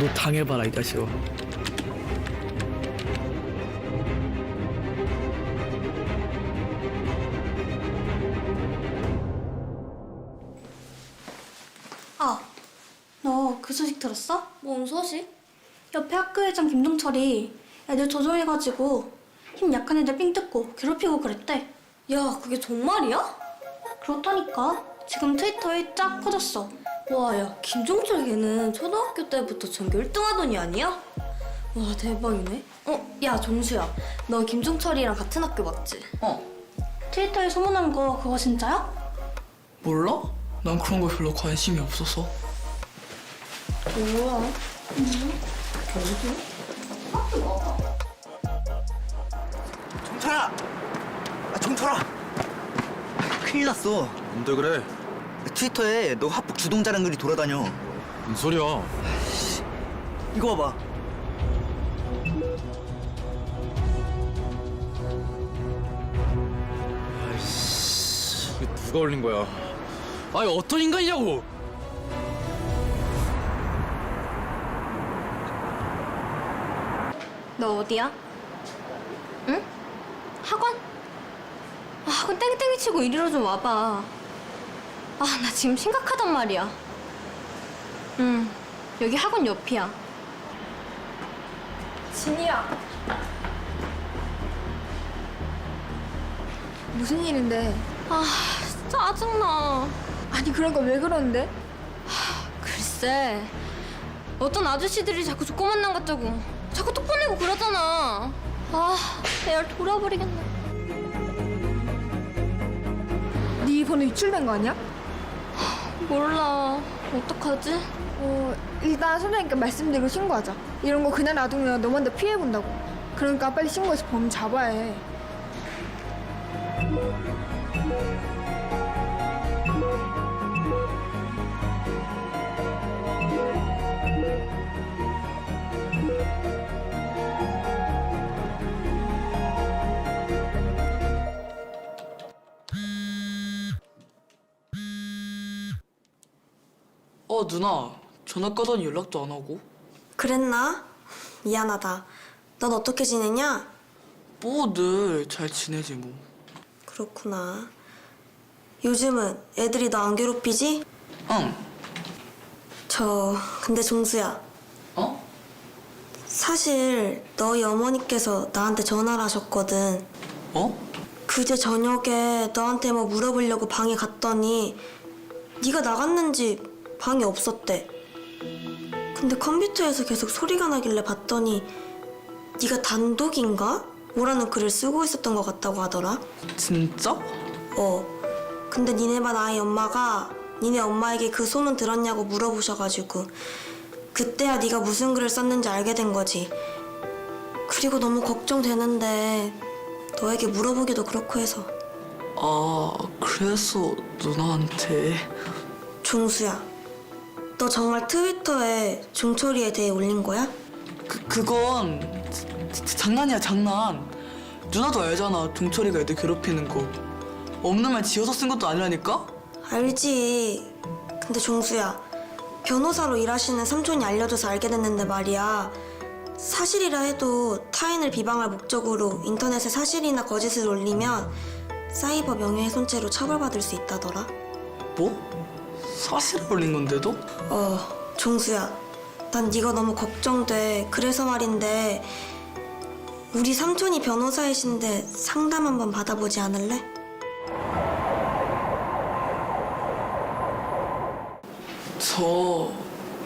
너도 당해봐라 이 자식아. 아, 너 그 소식 들었어? 뭔 소식? 옆에 학교 회장 김종철이 애들 조종해가지고 힘 약한 애들 삥 뜯고 괴롭히고 그랬대. 야, 그게 정말이야? 그렇다니까. 지금 트위터에 쫙 퍼졌어. 와, 야, 김종철 걔는 초등학교 때부터 전교 1등 하더니 아니야? 와, 대박이네. 야, 정수야. 너 김종철이랑 같은 학교 맞지? 트위터에 소문난 거 그거 진짜야? 몰라? 난 그런 거 별로 관심이 없어서. 뭐야? 종철아! 종철아! 큰일 났어. 뭔데 그래? 트위터에 너 합북 주동자란 글이 돌아다녀. 무슨 소리야? 이거 봐봐. 아이씨, 이게 누가 올린 거야? 아니 어떤 인간이냐고? 너 어디야? 응? 학원? 아, 학원 땡땡이 치고 이리로 좀 와봐. 아, 나 지금 심각하단 말이야. 응, 여기 학원 옆이야. 진이야. 무슨 일인데? 아, 짜증나. 아니 그런 거 왜 그러는데? 글쎄, 어떤 아저씨들이 자꾸 조건 만남 같자고 자꾸 톡 보내고 그러잖아. 아, 내열 돌아버리겠네. 네 번호 유출된 거 아니야? 몰라. 어떡하지? 일단 선생님께 말씀드리고 신고하자. 이런 거 그냥 놔두면 너만 더 피해본다고. 그러니까 빨리 신고해서 범인 잡아야 해. 누나 전화 까더니 연락도 안 하고. 그랬나? 미안하다. 넌 어떻게 지내냐? 뭐 늘 잘 지내지 뭐. 그렇구나. 요즘은 애들이 너 안 괴롭히지? 응. 근데 종수야. 어? 사실 너희 어머니께서 나한테 전화를 하셨거든. 어? 그제 저녁에 너한테 뭐 물어보려고 방에 갔더니 네가 나갔는지 방에 없었대. 근데 컴퓨터에서 계속 소리가 나길래 봤더니 네가 단독인가? 뭐라는 글을 쓰고 있었던 것 같다고 하더라. 진짜? 근데 니네 반 아이 엄마가 니네 엄마에게 그 소문 들었냐고 물어보셔가지고 그때야 네가 무슨 글을 썼는지 알게 된 거지. 그리고 너무 걱정되는데 너에게 물어보기도 그렇고 해서. 아, 그래서 누나한테. 종수야, 너 정말 트위터에 종철이에 대해 올린 거야? 그건 장난이야, 장난. 누나도 알잖아, 종철이가 애들 괴롭히는 거. 없는 말 지어서 쓴 것도 아니라니까? 알지. 근데 종수야, 변호사로 일하시는 삼촌이 알려줘서 알게 됐는데 말이야. 사실이라 해도 타인을 비방할 목적으로 인터넷에 사실이나 거짓을 올리면 사이버 명예훼손죄로 처벌받을 수 있다더라. 뭐? 사실을 올린 건데도? 종수야, 난 네가 너무 걱정돼. 그래서 말인데 우리 삼촌이 변호사이신데 상담 한번 받아보지 않을래? 저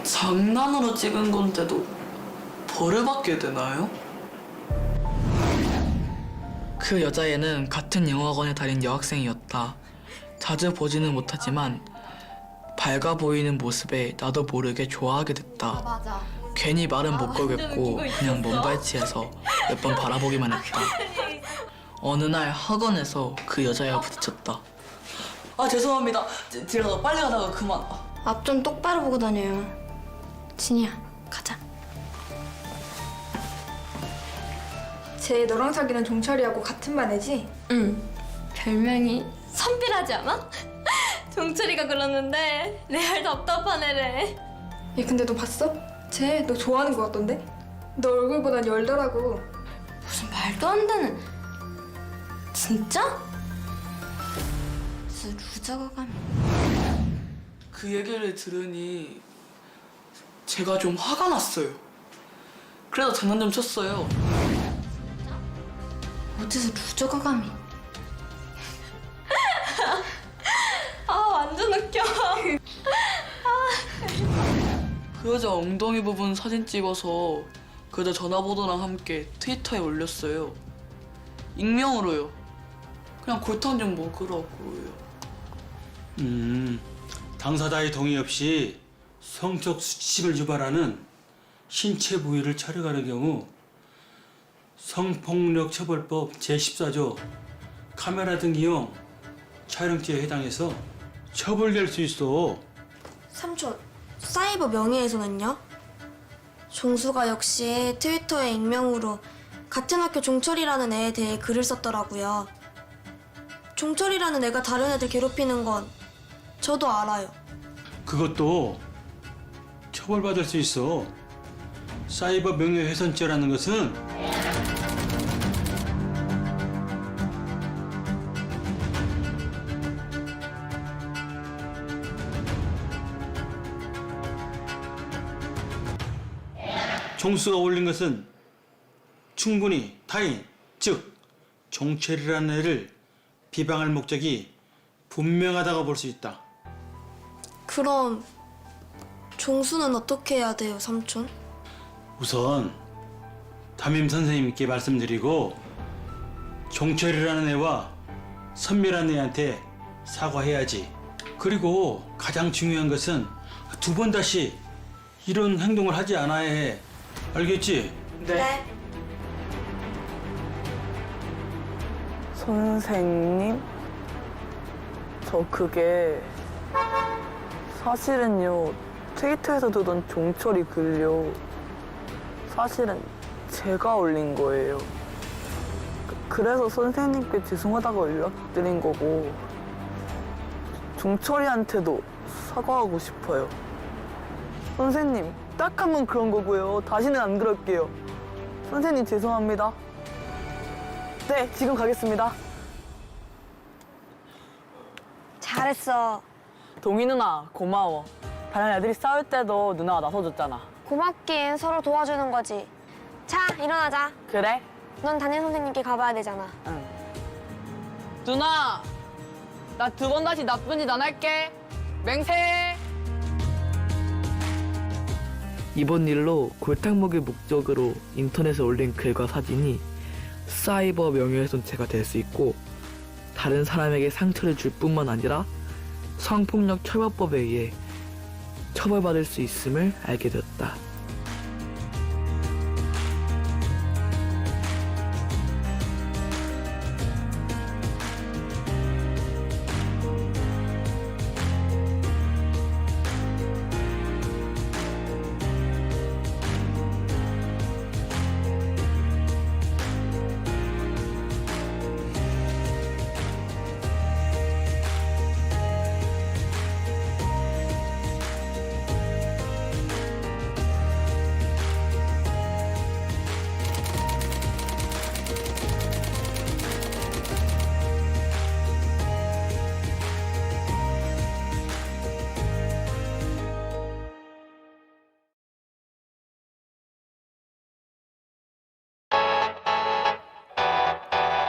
장난으로 찍은 건데도 벌을 받게 되나요? 그 여자애는 같은 영어학원에 다닌 여학생이었다. 자주 보지는 못하지만 밝아 보이는 모습에 나도 모르게 좋아하게 됐다. 맞아. 괜히 말은 못 걸겠고 그냥 먼발치해서 몇 번 바라보기만 했다. 어느 날 학원에서 그 여자애와 부딪혔다. 아, 죄송합니다. 제가 빨리 가다가 그만. 앞 좀 똑바로 보고 다녀요. 진이야, 가자. 쟤 너랑 사귀는 종철이하고 같은 반 애지? 응. 별명이 선비라지 않아? 종철이가 그러는데 레알 답답한 애래. 얘 근데 너 봤어? 쟤 너 좋아하는 거 같던데? 너 얼굴보단 열더라고. 무슨 말도 안 되는. 진짜? 무슨 루저가 감히. 그 얘기를 들으니 제가 좀 화가 났어요. 그래서 장난 좀 쳤어요. 어디서 루저가 감히. 아 완전 웃겨. 그 여자 엉덩이 부분 사진 찍어서 그 여자 전화번호랑 함께 트위터에 올렸어요. 익명으로요. 그냥 골탕 좀 먹으라고요. 당사자의 동의 없이 성적 수치심을 유발하는 신체 부위를 촬영하는 경우 성폭력 처벌법 제14조 카메라 등 이용 촬영죄에 해당해서 처벌될 수 있어. 삼촌, 사이버 명예훼손은요? 종수가 역시 트위터에 익명으로 같은 학교 종철이라는 애에 대해 글을 썼더라고요. 종철이라는 애가 다른 애들 괴롭히는 건 저도 알아요. 그것도 처벌받을 수 있어. 사이버 명예훼손죄라는 것은 종수가 올린 것은 충분히 타인, 즉 종철이라는 애를 비방할 목적이 분명하다고 볼 수 있다. 그럼 종수는 어떻게 해야 돼요, 삼촌? 우선 담임 선생님께 말씀드리고 종철이라는 애와 선미라는 애한테 사과해야지. 그리고 가장 중요한 것은 2번 다시 이런 행동을 하지 않아야 해. 알겠지? 네. 선생님? 저 그게 사실은요, 트위터에서 두던 종철이 글요, 사실은 제가 올린 거예요. 그래서 선생님께 죄송하다고 연락드린 거고, 종철이한테도 사과하고 싶어요. 선생님, 딱 한 번 그런 거고요. 다시는 안 그럴게요. 선생님 죄송합니다. 네, 지금 가겠습니다. 잘했어. 동희 누나, 고마워. 다른 애들이 싸울 때도 누나가 나서줬잖아. 고맙긴 서로 도와주는 거지. 자, 일어나자. 그래? 넌 담임 선생님께 가봐야 되잖아. 응. 누나, 나 2번 다시 나쁜 짓 안 할게. 맹세! 이번 일로 골탕 먹일 목적으로 인터넷에 올린 글과 사진이 사이버 명예훼손죄가 될 수 있고, 다른 사람에게 상처를 줄 뿐만 아니라 성폭력 처벌법에 의해 처벌받을 수 있음을 알게 되었다.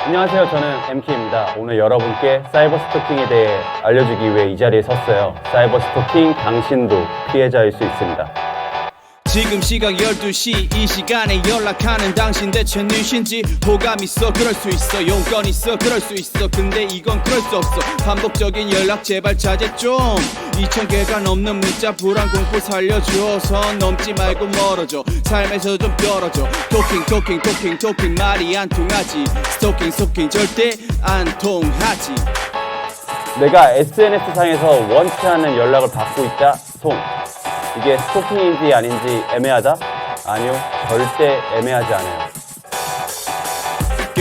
안녕하세요. 저는 MK입니다. 오늘 여러분께 사이버 스토킹에 대해 알려주기 위해 이 자리에 섰어요. 사이버 스토킹 당신도 피해자일 수 있습니다. 지금 시각 12시 이 시간에 연락하는 당신 대체 누구신지 호감 있어 그럴 수 있어 용건 있어 그럴 수 있어 근데 이건 그럴 수 없어 반복적인 연락 제발 자제 좀 2000개가 넘는 문자 불안 공포 살려줘 선 넘지 말고 멀어져 삶에서 좀 떨어져 토킹 말이 안 통하지 스토킹 절대 안 통하지 내가 SNS상에서 원치 않는 연락을 받고 있다. 손. 이게 스토킹인지 아닌지 애매하다? 아니요, 절대 애매하지 않아요.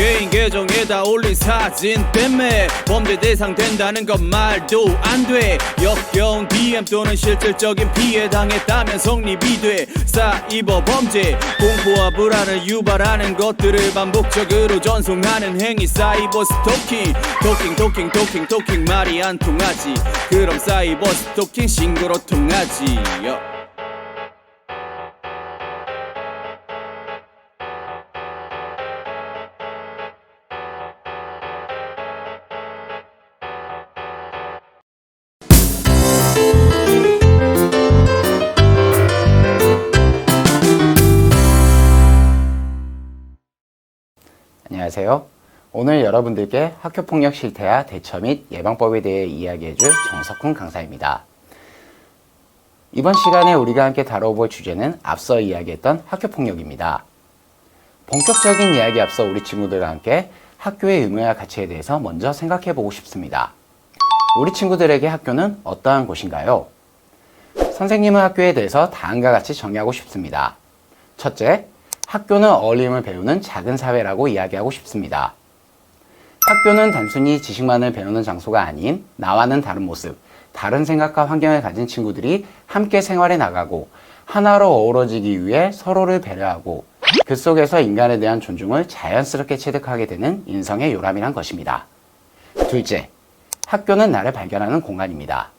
개인 계정에다 올린 사진 때문에 범죄 대상 된다는 건 말도 안 돼. 역겨운 DM 또는 실질적인 피해 당했다면 성립이 돼. 사이버 범죄, 공포와 불안을 유발하는 것들을 반복적으로 전송하는 행위 사이버 스토킹. 토킹 말이 안 통하지. 그럼 사이버 스토킹 신고로 통하지. 안녕하세요. 오늘 여러분들께 학교폭력 실태와 대처 및 예방법에 대해 이야기해줄 정석훈 강사입니다. 이번 시간에 우리가 함께 다뤄볼 주제는 앞서 이야기했던 학교폭력입니다. 본격적인 이야기 앞서 우리 친구들과 함께 학교의 의무와 가치에 대해서 먼저 생각해보고 싶습니다. 우리 친구들에게 학교는 어떠한 곳인가요? 선생님은 학교에 대해서 다음과 같이 정의하고 싶습니다. 첫째, 학교는 어울림을 배우는 작은 사회라고 이야기하고 싶습니다. 학교는 단순히 지식만을 배우는 장소가 아닌 나와는 다른 모습, 다른 생각과 환경을 가진 친구들이 함께 생활해 나가고 하나로 어우러지기 위해 서로를 배려하고 그 속에서 인간에 대한 존중을 자연스럽게 체득하게 되는 인성의 요람이란 것입니다. 둘째, 학교는 나를 발견하는 공간입니다.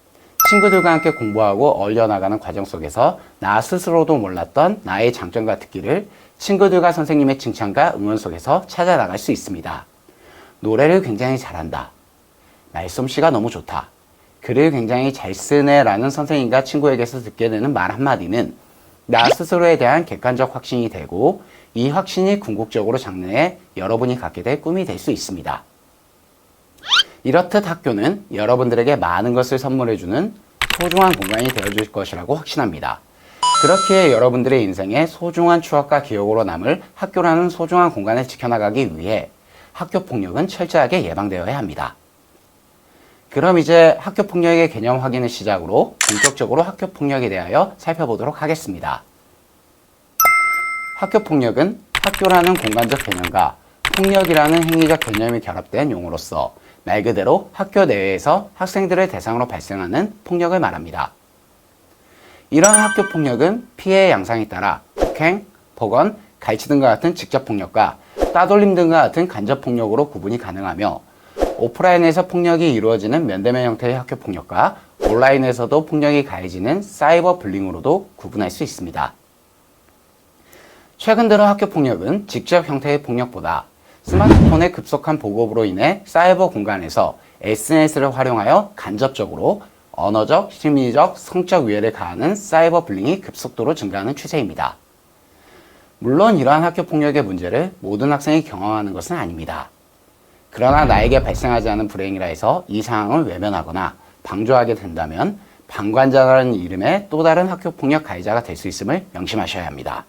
친구들과 함께 공부하고 어울려 나가는 과정 속에서 나 스스로도 몰랐던 나의 장점과 특기를 친구들과 선생님의 칭찬과 응원 속에서 찾아 나갈 수 있습니다. 노래를 굉장히 잘한다. 말솜씨가 너무 좋다. 글을 굉장히 잘 쓰네 라는 선생님과 친구에게서 듣게 되는 말 한마디는 나 스스로에 대한 객관적 확신이 되고 이 확신이 궁극적으로 장래에 여러분이 갖게 될 꿈이 될 수 있습니다. 이렇듯 학교는 여러분들에게 많은 것을 선물해주는 소중한 공간이 되어줄 것이라고 확신합니다. 그렇기에 여러분들의 인생에 소중한 추억과 기억으로 남을 학교라는 소중한 공간을 지켜나가기 위해 학교폭력은 철저하게 예방되어야 합니다. 그럼 이제 학교폭력의 개념 확인을 시작으로 본격적으로 학교폭력에 대하여 살펴보도록 하겠습니다. 학교폭력은 학교라는 공간적 개념과 폭력이라는 행위적 개념이 결합된 용어로서 말 그대로 학교 내외에서 학생들을 대상으로 발생하는 폭력을 말합니다. 이러한 학교폭력은 피해의 양상에 따라 폭행, 폭언, 갈치 등과 같은 직접폭력과 따돌림 등과 같은 간접폭력으로 구분이 가능하며 오프라인에서 폭력이 이루어지는 면대면 형태의 학교폭력과 온라인에서도 폭력이 가해지는 사이버 불링으로도 구분할 수 있습니다. 최근 들어 학교폭력은 직접 형태의 폭력보다 스마트폰의 급속한 보급으로 인해 사이버 공간에서 SNS를 활용하여 간접적으로 언어적, 심리적, 성적 위해를 가하는 사이버 불링이 급속도로 증가하는 추세입니다. 물론 이러한 학교폭력의 문제를 모든 학생이 경험하는 것은 아닙니다. 그러나 나에게 발생하지 않은 불행이라 해서 이 상황을 외면하거나 방조하게 된다면 방관자라는 이름의 또 다른 학교폭력 가해자가 될 수 있음을 명심하셔야 합니다.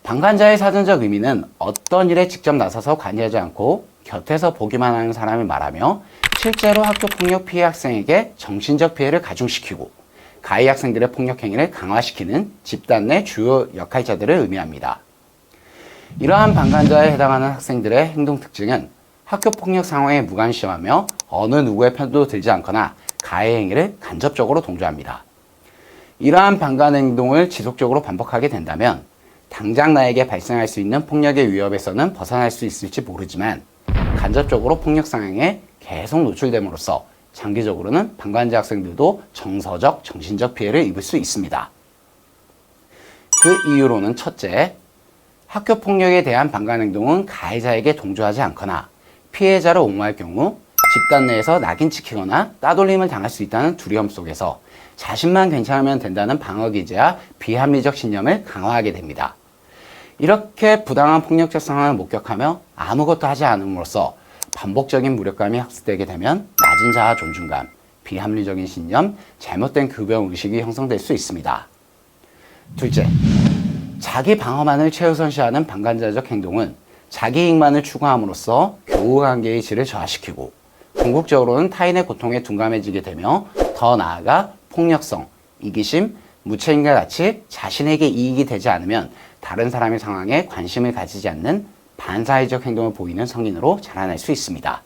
방관자의 사전적 의미는 어떤 일에 직접 나서서 관여하지 않고 곁에서 보기만 하는 사람을 말하며 실제로 학교폭력 피해 학생에게 정신적 피해를 가중시키고 가해 학생들의 폭력 행위를 강화시키는 집단 내 주요 역할자들을 의미합니다. 이러한 방관자에 해당하는 학생들의 행동 특징은 학교폭력 상황에 무관심하며 어느 누구의 편도 들지 않거나 가해 행위를 간접적으로 동조합니다. 이러한 방관 행동을 지속적으로 반복하게 된다면 당장 나에게 발생할 수 있는 폭력의 위협에서는 벗어날 수 있을지 모르지만 간접적으로 폭력 상황에 계속 노출됨으로써 장기적으로는 방관자 학생들도 정서적, 정신적 피해를 입을 수 있습니다. 그 이유로는 첫째, 학교폭력에 대한 방관 행동은 가해자에게 동조하지 않거나 피해자를 옹호할 경우 집단 내에서 낙인 찍히거나 따돌림을 당할 수 있다는 두려움 속에서 자신만 괜찮으면 된다는 방어 기제와 비합리적 신념을 강화하게 됩니다. 이렇게 부당한 폭력적 상황을 목격하며 아무것도 하지 않음으로써 반복적인 무력감이 학습되게 되면 낮은 자아 존중감, 비합리적인 신념, 잘못된 급여의식이 형성될 수 있습니다. 둘째, 자기 방어만을 최우선시하는 방관자적 행동은 자기 이익만을 추구함으로써 교우관계의 질을 저하시키고 궁극적으로는 타인의 고통에 둔감해지게 되며 더 나아가 폭력성, 이기심, 무책임과 같이 자신에게 이익이 되지 않으면 다른 사람의 상황에 관심을 가지지 않는 반사회적 행동을 보이는 성인으로 자라날 수 있습니다.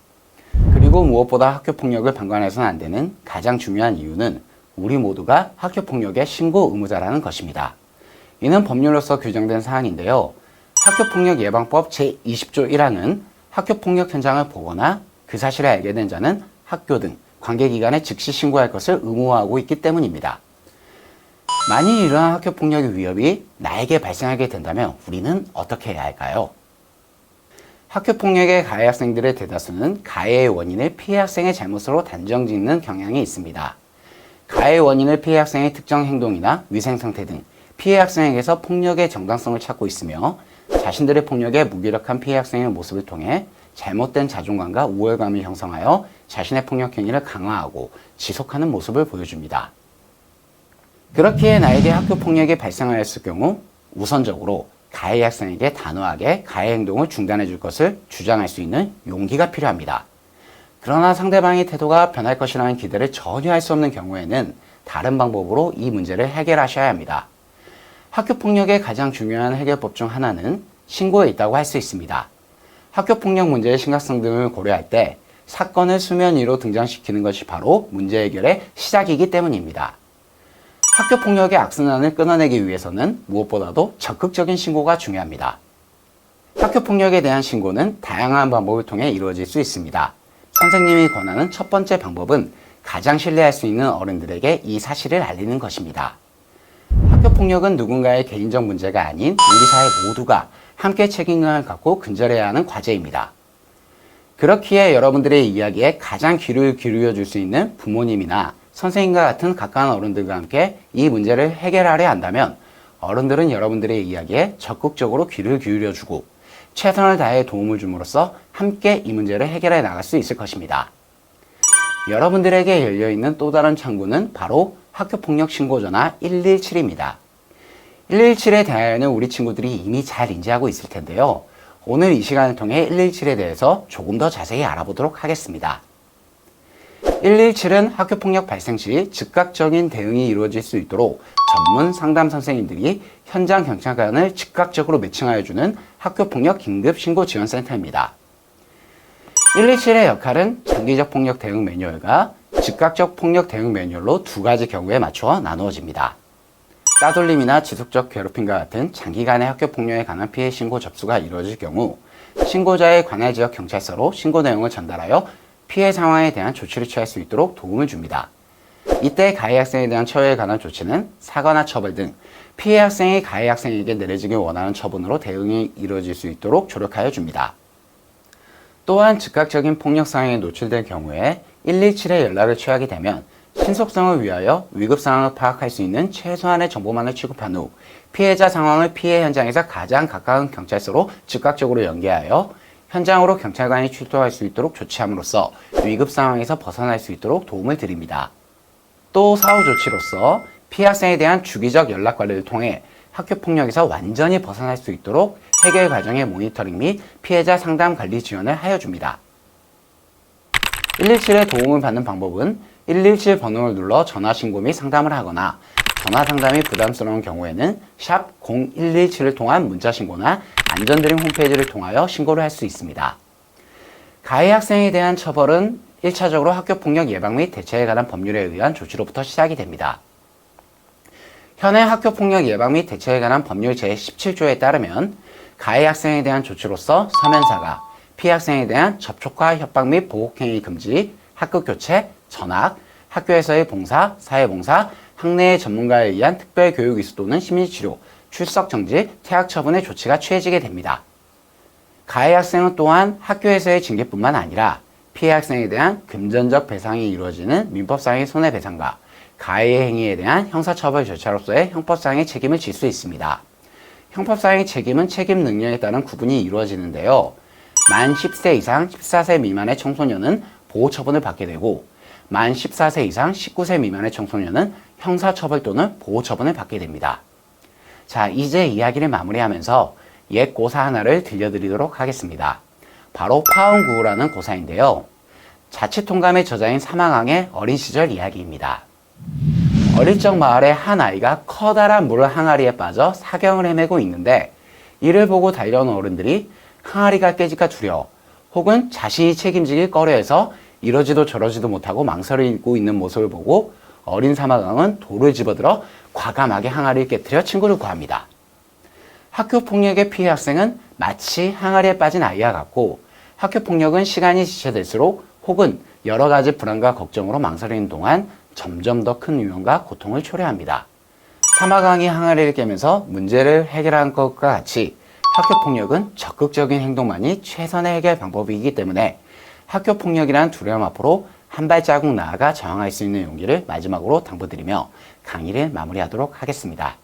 그리고 무엇보다 학교폭력을 방관해서는 안 되는 가장 중요한 이유는 우리 모두가 학교폭력의 신고 의무자라는 것입니다. 이는 법률로서 규정된 사항인데요. 학교폭력 예방법 제20조 1항은 학교폭력 현장을 보거나 그 사실을 알게 된 자는 학교 등 관계기관에 즉시 신고할 것을 의무화하고 있기 때문입니다. 만일 이러한 학교폭력의 위협이 나에게 발생하게 된다면 우리는 어떻게 해야 할까요? 학교폭력의 가해 학생들의 대다수는 가해의 원인을 피해 학생의 잘못으로 단정 짓는 경향이 있습니다. 가해 원인을 피해 학생의 특정 행동이나 위생 상태 등 피해 학생에게서 폭력의 정당성을 찾고 있으며 자신들의 폭력에 무기력한 피해 학생의 모습을 통해 잘못된 자존감과 우월감을 형성하여 자신의 폭력 행위를 강화하고 지속하는 모습을 보여줍니다. 그렇기에 나에게 학교 폭력이 발생하였을 경우 우선적으로 가해 학생에게 단호하게 가해 행동을 중단해 줄 것을 주장할 수 있는 용기가 필요합니다. 그러나 상대방의 태도가 변할 것이라는 기대를 전혀 할 수 없는 경우에는 다른 방법으로 이 문제를 해결하셔야 합니다. 학교폭력의 가장 중요한 해결법 중 하나는 신고에 있다고 할 수 있습니다. 학교폭력 문제의 심각성 등을 고려할 때 사건을 수면 위로 등장시키는 것이 바로 문제 해결의 시작이기 때문입니다. 학교폭력의 악순환을 끊어내기 위해서는 무엇보다도 적극적인 신고가 중요합니다. 학교폭력에 대한 신고는 다양한 방법을 통해 이루어질 수 있습니다. 선생님이 권하는 첫 번째 방법은 가장 신뢰할 수 있는 어른들에게 이 사실을 알리는 것입니다. 학교폭력은 누군가의 개인적 문제가 아닌 우리 사회 모두가 함께 책임감을 갖고 근절해야 하는 과제입니다. 그렇기에 여러분들의 이야기에 가장 귀를 기울여 줄 수 있는 부모님이나 선생님과 같은 가까운 어른들과 함께 이 문제를 해결하려 한다면 어른들은 여러분들의 이야기에 적극적으로 귀를 기울여주고 최선을 다해 도움을 줌으로써 함께 이 문제를 해결해 나갈 수 있을 것입니다. 여러분들에게 열려있는 또 다른 창구는 바로 학교폭력 신고전화 117입니다. 117에 대하여는 우리 친구들이 이미 잘 인지하고 있을 텐데요. 오늘 이 시간을 통해 117에 대해서 조금 더 자세히 알아보도록 하겠습니다. 117은 학교폭력 발생 시 즉각적인 대응이 이루어질 수 있도록 전문 상담 선생님들이 현장 경찰관을 즉각적으로 매칭하여 주는 학교폭력 긴급신고지원센터입니다. 117의 역할은 장기적 폭력 대응 매뉴얼과 즉각적 폭력 대응 매뉴얼로 두 가지 경우에 맞추어 나누어집니다. 따돌림이나 지속적 괴롭힘과 같은 장기간의 학교폭력에 관한 피해 신고 접수가 이루어질 경우 신고자의 관할 지역 경찰서로 신고 내용을 전달하여 피해 상황에 대한 조치를 취할 수 있도록 도움을 줍니다. 이때 가해 학생에 대한 처우에 관한 조치는 사과나 처벌 등 피해 학생이 가해 학생에게 내려지길 원하는 처분으로 대응이 이루어질 수 있도록 조력하여 줍니다. 또한 즉각적인 폭력 상황에 노출될 경우에 117에 연락을 취하게 되면 신속성을 위하여 위급 상황을 파악할 수 있는 최소한의 정보만을 취급한 후 피해자 상황을 피해 현장에서 가장 가까운 경찰서로 즉각적으로 연계하여 현장으로 경찰관이 출동할 수 있도록 조치함으로써 위급 상황에서 벗어날 수 있도록 도움을 드립니다. 또 사후 조치로서 피해 학생에 대한 주기적 연락 관리를 통해 학교폭력에서 완전히 벗어날 수 있도록 해결 과정의 모니터링 및 피해자 상담 관리 지원을 하여 줍니다. 117에 도움을 받는 방법은 117 번호를 눌러 전화 신고 및 상담을 하거나 전화 상담이 부담스러운 경우에는 샵 0117을 통한 문자 신고나 안전드림 홈페이지를 통하여 신고를 할 수 있습니다. 가해 학생에 대한 처벌은 1차적으로 학교폭력 예방 및 대처에 관한 법률에 의한 조치로부터 시작이 됩니다. 현행 학교폭력 예방 및 대처에 관한 법률 제17조에 따르면 가해 학생에 대한 조치로서 서면사과, 피해 학생에 대한 접촉과 협박 및 보복행위 금지, 학급 교체, 전학, 학교에서의 봉사, 사회봉사, 학내의 전문가에 의한 특별교육 이수 또는 심리치료, 출석 정지, 퇴학 처분의 조치가 취해지게 됩니다. 가해 학생은 또한 학교에서의 징계뿐만 아니라 피해 학생에 대한 금전적 배상이 이루어지는 민법상의 손해배상과 가해의 행위에 대한 형사처벌 절차로서의 형법상의 책임을 질 수 있습니다. 형법상의 책임은 책임 능력에 따른 구분이 이루어지는데요. 만 10세 이상 14세 미만의 청소년은 보호처분을 받게 되고 만 14세 이상 19세 미만의 청소년은 형사처벌 또는 보호처분을 받게 됩니다. 자, 이제 이야기를 마무리하면서 옛 고사 하나를 들려드리도록 하겠습니다. 바로 파운구라는 고사인데요. 자치통감의 저자인 사망왕의 어린 시절 이야기입니다. 어릴 적 마을에 한 아이가 커다란 물 항아리에 빠져 사경을 헤매고 있는데 이를 보고 달려온 어른들이 항아리가 깨질까 두려워 혹은 자신이 책임지길 꺼려해서 이러지도 저러지도 못하고 망설이고 있는 모습을 보고 어린 사마강은 돌을 집어들어 과감하게 항아리를 깨뜨려 친구를 구합니다. 학교 폭력의 피해 학생은 마치 항아리에 빠진 아이와 같고 학교 폭력은 시간이 지체될수록 혹은 여러 가지 불안과 걱정으로 망설이는 동안 점점 더 큰 위험과 고통을 초래합니다. 사마강이 항아리를 깨면서 문제를 해결한 것과 같이 학교 폭력은 적극적인 행동만이 최선의 해결 방법이기 때문에 학교 폭력이란 두려움 앞으로 한 발자국 나아가 저항할 수 있는 용기를 마지막으로 당부드리며 강의를 마무리하도록 하겠습니다.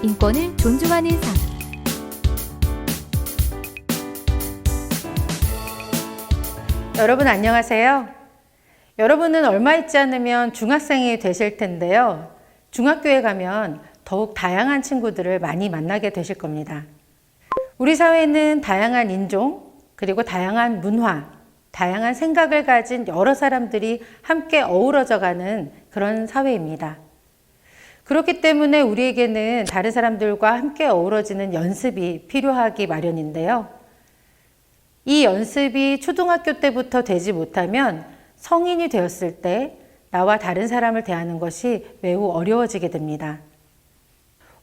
인권을 존중하는 삶. 여러분 안녕하세요. 여러분은 얼마 있지 않으면 중학생이 되실 텐데요. 중학교에 가면 더욱 다양한 친구들을 많이 만나게 되실 겁니다. 우리 사회는 다양한 인종, 그리고 다양한 문화, 다양한 생각을 가진 여러 사람들이 함께 어우러져 가는 그런 사회입니다. 그렇기 때문에 우리에게는 다른 사람들과 함께 어우러지는 연습이 필요하기 마련인데요. 이 연습이 초등학교 때부터 되지 못하면 성인이 되었을 때 나와 다른 사람을 대하는 것이 매우 어려워지게 됩니다.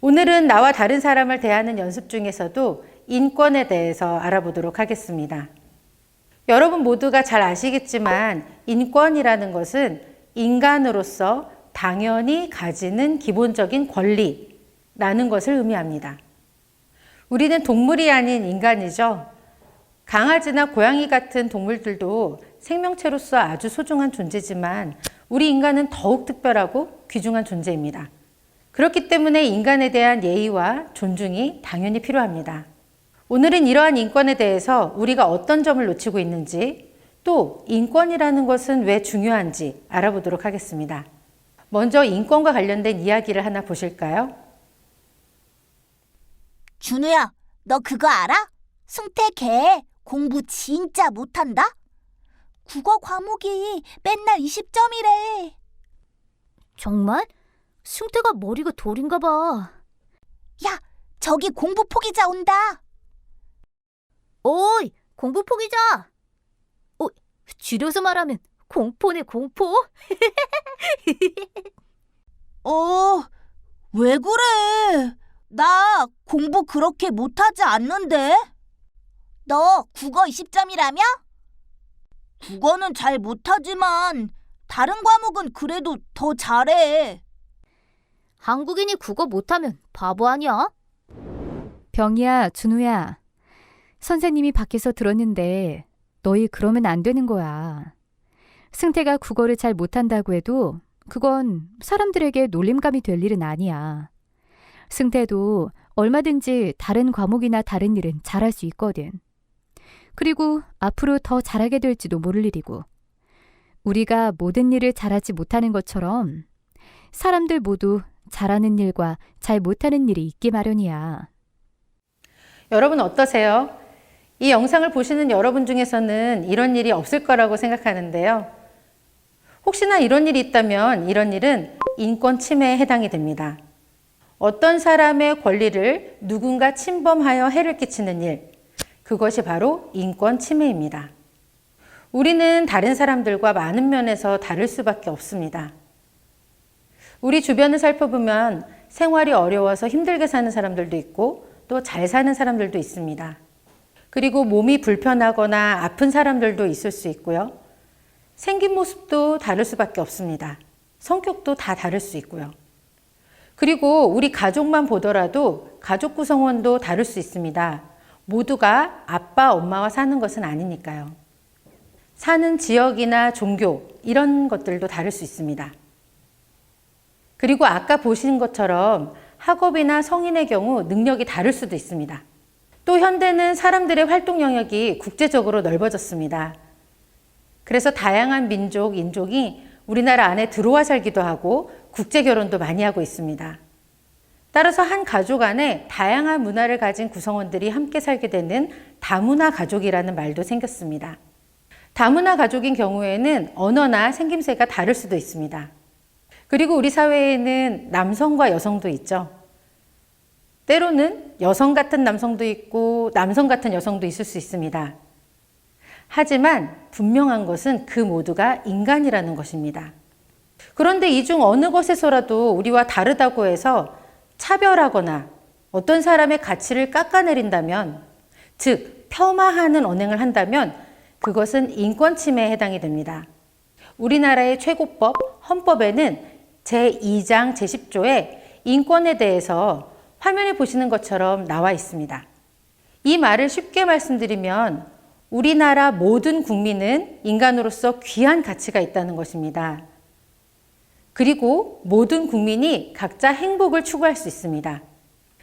오늘은 나와 다른 사람을 대하는 연습 중에서도 인권에 대해서 알아보도록 하겠습니다. 여러분 모두가 잘 아시겠지만 인권이라는 것은 인간으로서 당연히 가지는 기본적인 권리라는 것을 의미합니다. 우리는 동물이 아닌 인간이죠. 강아지나 고양이 같은 동물들도 생명체로서 아주 소중한 존재지만 우리 인간은 더욱 특별하고 귀중한 존재입니다. 그렇기 때문에 인간에 대한 예의와 존중이 당연히 필요합니다. 오늘은 이러한 인권에 대해서 우리가 어떤 점을 놓치고 있는지, 또 인권이라는 것은 왜 중요한지 알아보도록 하겠습니다. 먼저 인권과 관련된 이야기를 하나 보실까요? 준우야, 너 그거 알아? 승태 걔 공부 진짜 못한다? 국어 과목이 맨날 20점이래. 정말? 승태가 머리가 돌인가 봐. 야, 저기 공부 포기자 온다. 오이, 공부 포기자. 줄여서 말하면 공포네, 공포. 왜 그래? 나 공부 그렇게 못하지 않는데? 너 국어 20점이라며? 국어는 잘 못하지만 다른 과목은 그래도 더 잘해. 한국인이 국어 못하면 바보 아니야? 병이야, 준우야. 선생님이 밖에서 들었는데 너희 그러면 안 되는 거야. 승태가 국어를 잘 못한다고 해도 그건 사람들에게 놀림감이 될 일은 아니야. 승태도 얼마든지 다른 과목이나 다른 일은 잘할 수 있거든. 그리고 앞으로 더 잘하게 될지도 모를 일이고. 우리가 모든 일을 잘하지 못하는 것처럼 사람들 모두 잘하는 일과 잘 못하는 일이 있기 마련이야. 여러분 어떠세요? 이 영상을 보시는 여러분 중에서는 이런 일이 없을 거라고 생각하는데요. 혹시나 이런 일이 있다면 이런 일은 인권 침해에 해당이 됩니다. 어떤 사람의 권리를 누군가 침범하여 해를 끼치는 일, 그것이 바로 인권 침해입니다. 우리는 다른 사람들과 많은 면에서 다를 수밖에 없습니다. 우리 주변을 살펴보면 생활이 어려워서 힘들게 사는 사람들도 있고 또 잘 사는 사람들도 있습니다. 그리고 몸이 불편하거나 아픈 사람들도 있을 수 있고요. 생긴 모습도 다를 수밖에 없습니다. 성격도 다 다를 수 있고요. 그리고 우리 가족만 보더라도 가족 구성원도 다를 수 있습니다. 모두가 아빠, 엄마와 사는 것은 아니니까요. 사는 지역이나 종교 이런 것들도 다를 수 있습니다. 그리고 아까 보신 것처럼 학업이나 성인의 경우 능력이 다를 수도 있습니다. 또 현대는 사람들의 활동 영역이 국제적으로 넓어졌습니다. 그래서 다양한 민족, 인종이 우리나라 안에 들어와 살기도 하고 국제 결혼도 많이 하고 있습니다. 따라서 한 가족 안에 다양한 문화를 가진 구성원들이 함께 살게 되는 다문화 가족이라는 말도 생겼습니다. 다문화 가족인 경우에는 언어나 생김새가 다를 수도 있습니다. 그리고 우리 사회에는 남성과 여성도 있죠. 때로는 여성 같은 남성도 있고 남성 같은 여성도 있을 수 있습니다. 하지만 분명한 것은 그 모두가 인간이라는 것입니다. 그런데 이 중 어느 것에서라도 우리와 다르다고 해서 차별하거나 어떤 사람의 가치를 깎아내린다면, 즉 폄하하는 언행을 한다면 그것은 인권 침해에 해당이 됩니다. 우리나라의 최고법, 헌법에는 제2장 제10조에 인권에 대해서 화면에 보시는 것처럼 나와 있습니다. 이 말을 쉽게 말씀드리면 우리나라 모든 국민은 인간으로서 귀한 가치가 있다는 것입니다. 그리고 모든 국민이 각자 행복을 추구할 수 있습니다.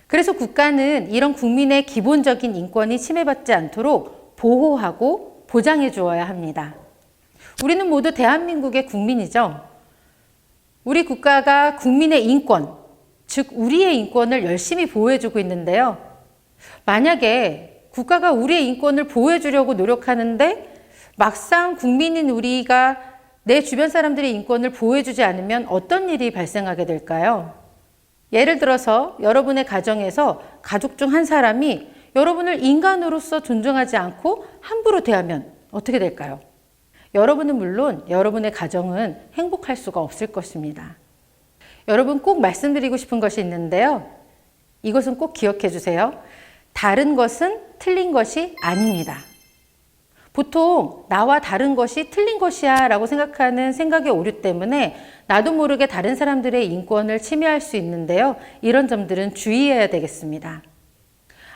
그래서 국가는 이런 국민의 기본적인 인권이 침해받지 않도록 보호하고 보장해 주어야 합니다. 우리는 모두 대한민국의 국민이죠. 우리 국가가 국민의 인권, 즉 우리의 인권을 열심히 보호해주고 있는데요. 만약에 국가가 우리의 인권을 보호해주려고 노력하는데 막상 국민인 우리가 내 주변 사람들의 인권을 보호해주지 않으면 어떤 일이 발생하게 될까요? 예를 들어서 여러분의 가정에서 가족 중 한 사람이 여러분을 인간으로서 존중하지 않고 함부로 대하면 어떻게 될까요? 여러분은 물론 여러분의 가정은 행복할 수가 없을 것입니다. 여러분 꼭 말씀드리고 싶은 것이 있는데요. 이것은 꼭 기억해 주세요. 다른 것은 틀린 것이 아닙니다. 보통 나와 다른 것이 틀린 것이야 라고 생각하는 생각의 오류 때문에 나도 모르게 다른 사람들의 인권을 침해할 수 있는데요. 이런 점들은 주의해야 되겠습니다.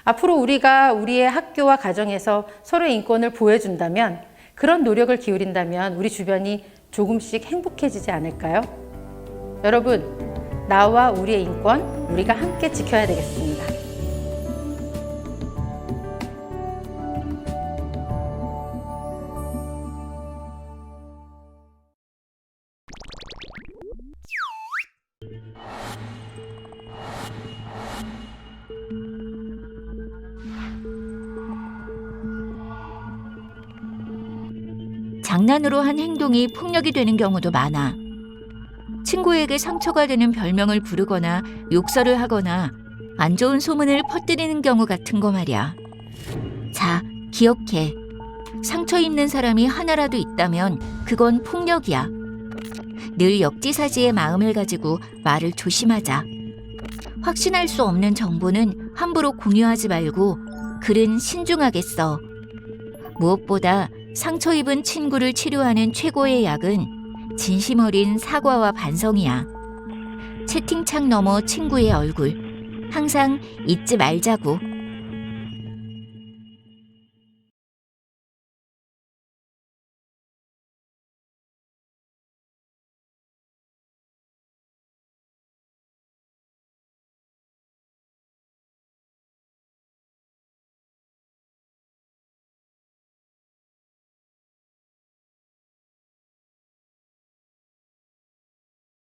앞으로 우리가 우리의 학교와 가정에서 서로의 인권을 보호해준다면, 그런 노력을 기울인다면 우리 주변이 조금씩 행복해지지 않을까요? 여러분, 나와 우리의 인권, 우리가 함께 지켜야 되겠습니다. 장난으로 한 행동이 폭력이 되는 경우도 많아. 친구에게 상처가 되는 별명을 부르거나 욕설을 하거나 안 좋은 소문을 퍼뜨리는 경우 같은 거 말이야. 자, 기억해. 상처 입는 사람이 하나라도 있다면 그건 폭력이야. 늘 역지사지의 마음을 가지고 말을 조심하자. 확신할 수 없는 정보는 함부로 공유하지 말고 글은 신중하게 써. 무엇보다 상처 입은 친구를 치료하는 최고의 약은 진심 어린 사과와 반성이야. 채팅창 너머 친구의 얼굴. 항상 잊지 말자고.